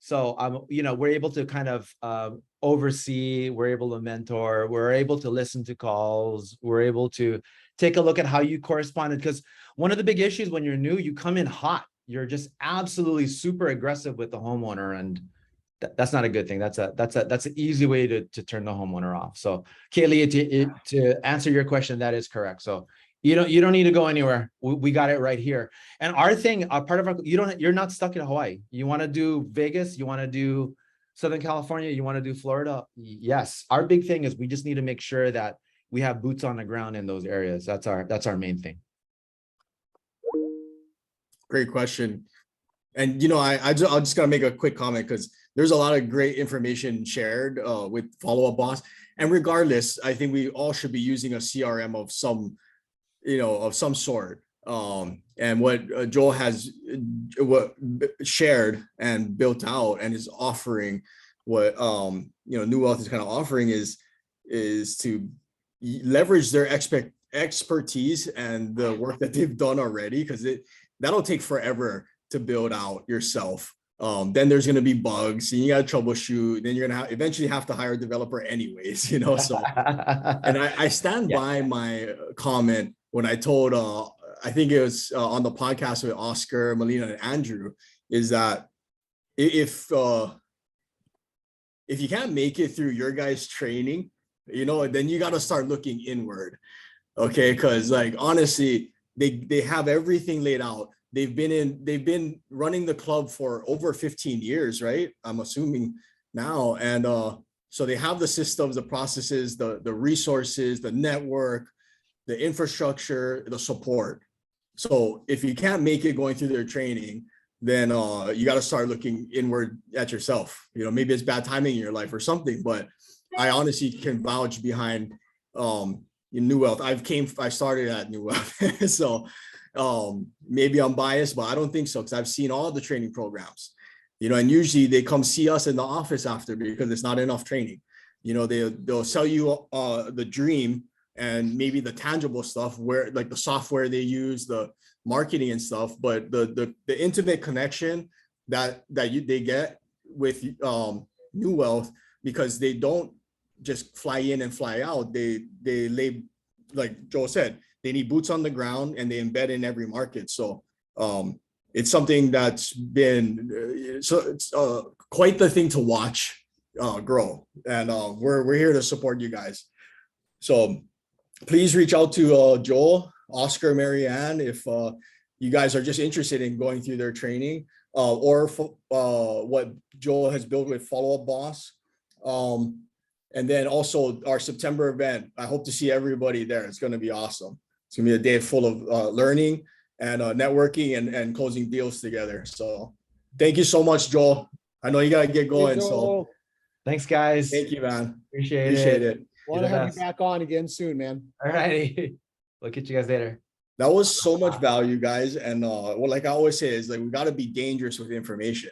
So we're able to kind of oversee, we're able to mentor, we're able to listen to calls, we're able to take a look at how you corresponded, because one of the big issues when you're new, you come in hot. You're just absolutely super aggressive with the homeowner, and that's not a good thing. That's an easy way to turn the homeowner off. So Kaylee, to answer your question, that is correct. So you don't need to go anywhere. We got it right here. And our thing, part of our, you're not stuck in Hawaii. You want to do Vegas, you want to do Southern California, you want to do Florida? Yes. Our big thing is we just need to make sure that we have boots on the ground in those areas. That's our main thing. Great question. And I'll just gotta make a quick comment because there's a lot of great information shared with Follow Up Boss. And regardless, I think we all should be using a CRM of some sort. And what Joel has shared and built out and is offering, what New Wealth is kind of offering is to leverage their expertise and the work that they've done already, because that'll take forever to build out yourself. Then there's going to be bugs and you got to troubleshoot. Then you're going to eventually have to hire a developer anyways, so. And I stand by my comment when I told, I think it was on the podcast with Oscar, Melina, and Andrew, is that if you can't make it through your guys' training, then you got to start looking inward. Okay. Because honestly, they have everything laid out. They've been running the club for over 15 years, right? I'm assuming now. And so they have the systems, the processes, the resources, the network, the infrastructure, the support. So if you can't make it going through their training, then you got to start looking inward at yourself. Maybe it's bad timing in your life or something, but I honestly can vouch behind New Wealth. I started at New Wealth. So maybe I'm biased, but I don't think so, because I've seen all the training programs, and usually they come see us in the office after because it's not enough training. They'll sell you the dream and maybe the tangible stuff, where like the software they use, the marketing and stuff, but the intimate connection that they get with New Wealth, because they don't just fly in and fly out. They lay, like Joel said, they need boots on the ground and they embed in every market. So it's something that's been it's quite the thing to watch grow. And we're here to support you guys. So please reach out to Joel, Oscar, Marianne, if you guys are just interested in going through their training, or what Joel has built with Follow Up Boss. And then also our September event. I hope to see everybody there. It's going to be awesome. It's gonna be a day full of learning and networking and closing deals together. So thank you so much, Joel. I know you gotta get going. So thanks, guys. thank you, man. Appreciate it. Want to have you back on again soon, man. All righty. We'll catch you guys later. That was so much value, guys. And like I always say, is like we got to be dangerous with information,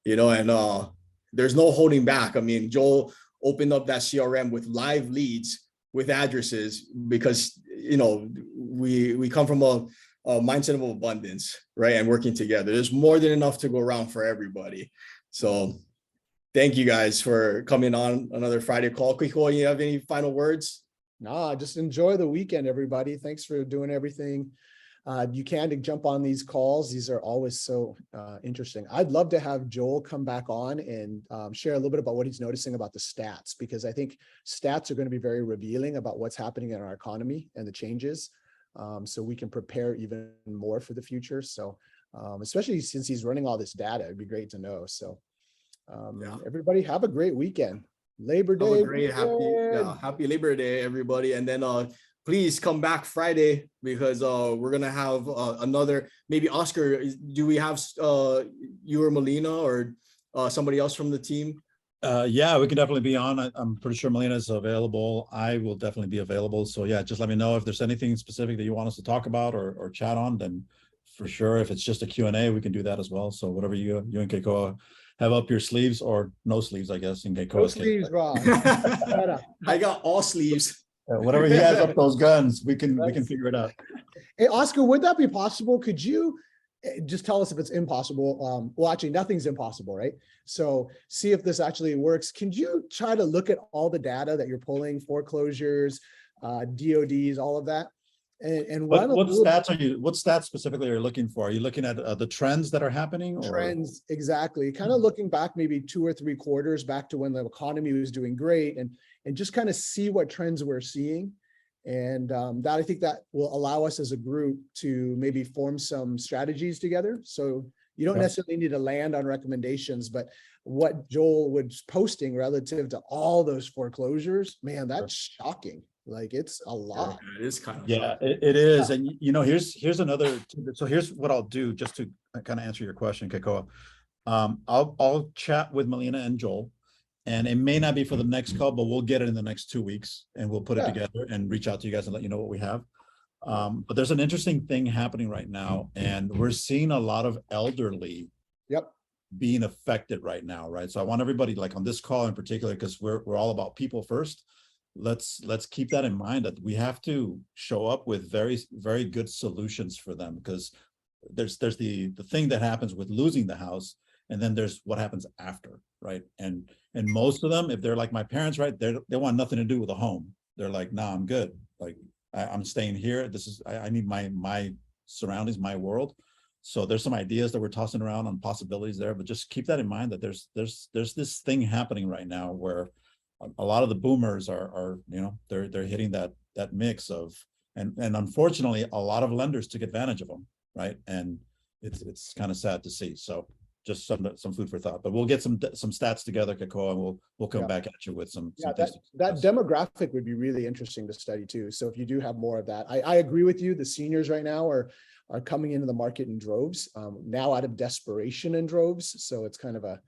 and there's no holding back. I mean, Joel opened up that CRM with live leads with addresses, because we come from a mindset of abundance, right? And working together. There's more than enough to go around for everybody. So thank you guys for coming on another Friday call. Kiko, you have any final words? No, just enjoy the weekend, everybody. Thanks for doing everything you can to jump on these calls. These are always so interesting. I'd love to have Joel come back on and share a little bit about what he's noticing about the stats, because I think stats are going to be very revealing about what's happening in our economy and the changes, so we can prepare even more for the future. So especially since he's running all this data, it'd be great to know. So everybody have a great weekend. Labor Day. Happy Labor Day, everybody. And then please come back Friday, because we're gonna have another, maybe Oscar, do we have you or Melina or somebody else from the team? Yeah, we can definitely be on. I'm pretty sure Melina is available. I will definitely be available. So yeah, just let me know if there's anything specific that you want us to talk about or chat on, then for sure. If it's just a Q&A, we can do that as well. So whatever you and Keiko have up your sleeves, or no sleeves, I guess, in Keiko's No sleeves, Rob. I got all sleeves. Whatever he has up those guns, we can figure it out. Hey, Oscar, would that be possible? Could you just tell us if it's impossible? Well, actually, nothing's impossible, right? So see if this actually works. Can you try to look at all the data that you're pulling, foreclosures, DODs, all of that? And what stats specifically are you looking for? Are you looking at the trends that are happening? Or? Trends, exactly. Kind of looking back maybe 2 or 3 quarters back to when the economy was doing great, and just kind of see what trends we're seeing. And that, I think that will allow us as a group to maybe form some strategies together. So You don't Yeah. necessarily need to land on recommendations, but what Joel was posting relative to all those foreclosures, man, that's shocking. Like it's a lot. It is kind of Yeah, shocking. it is. And you know, here's another, so here's what I'll do just to kind of answer your question, Kekoa. I'll chat with Melina and Joel, and it may not be for the next call, but we'll get it in the next 2 weeks and we'll put it Yeah. together and reach out to you guys and let you know what we have. But there's an interesting thing happening right now, and we're seeing a lot of elderly Yep. being affected right now, right? So I want everybody, like on this call in particular, because we're all about people first. Let's keep that in mind, that we have to show up with very good solutions for them, because there's the thing that happens with losing the house, and then there's what happens after, right? And most of them, if they're like my parents, right, they want nothing to do with a home. They're like, nah, I'm good. Like I'm staying here. This is I need my surroundings, my world. So there's some ideas that we're tossing around on possibilities there, but just keep that in mind, that there's this thing happening right now where a lot of the boomers are you know, they're hitting that mix of, and unfortunately a lot of lenders took advantage of them, right? And it's kind of sad to see. So just some food for thought, but we'll get some stats together, Kekoa, and we'll come Yeah. back at you with some Yeah, things that to discuss. demographic would be really interesting to study too. So if you do have more of that, I agree with you. The seniors right now are coming into the market in droves, now out of desperation in droves. So it's kind of a,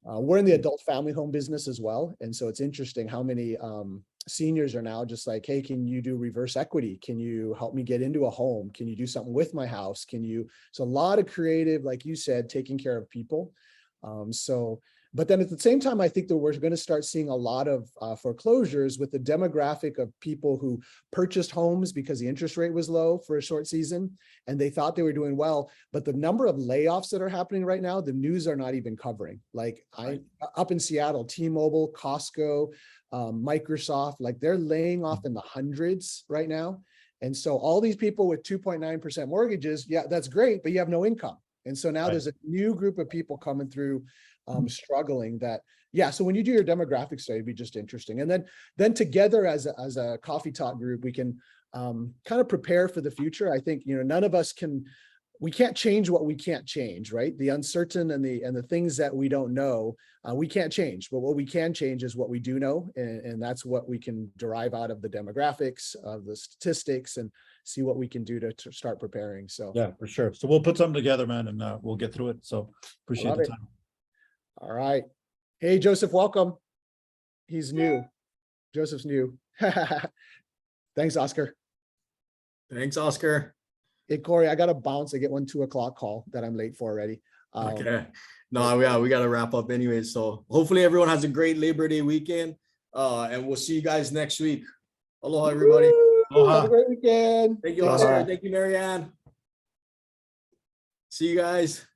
we're in the adult family home business as well. And so it's interesting how many seniors are now just like, hey, can you do reverse equity? Can you help me get into a home? Can you do something with my house? So a lot of creative, like you said, taking care of people. But then at the same time, I think that we're going to start seeing a lot of foreclosures with the demographic of people who purchased homes because the interest rate was low for a short season and they thought they were doing well. But the number of layoffs that are happening right now, the news are not even covering. Like up in Seattle, T-Mobile, Costco, Microsoft, like they're laying off in the hundreds right now. And so all these people with 2.9% mortgages, yeah, that's great, but you have no income. And so now there's a new group of people coming through struggling that, yeah. So when you do your demographic study, it'd be just interesting. And then together as a coffee talk group, we can kind of prepare for the future. I think, you know, none of us we can't change what we can't change, right? The uncertain and the things that we don't know, we can't change, but what we can change is what we do know. And that's what we can derive out of the demographics of the statistics and see what we can do to start preparing. So Yeah, for sure. So we'll put something together, man, and we'll get through it. So appreciate the time. All right. Hey, Joseph, welcome. He's new. Joseph's new. Thanks, Oscar. Thanks, Oscar. Hey, Corey, I got to bounce. I get 2 o'clock call that I'm late for already. Okay. No, yeah, we got to wrap up anyway. So hopefully everyone has a great Labor Day weekend. And we'll see you guys next week. Aloha, everybody. Woo! Have a great weekend. Thank you, Take Oscar. care. Thank you, Marianne. See you guys.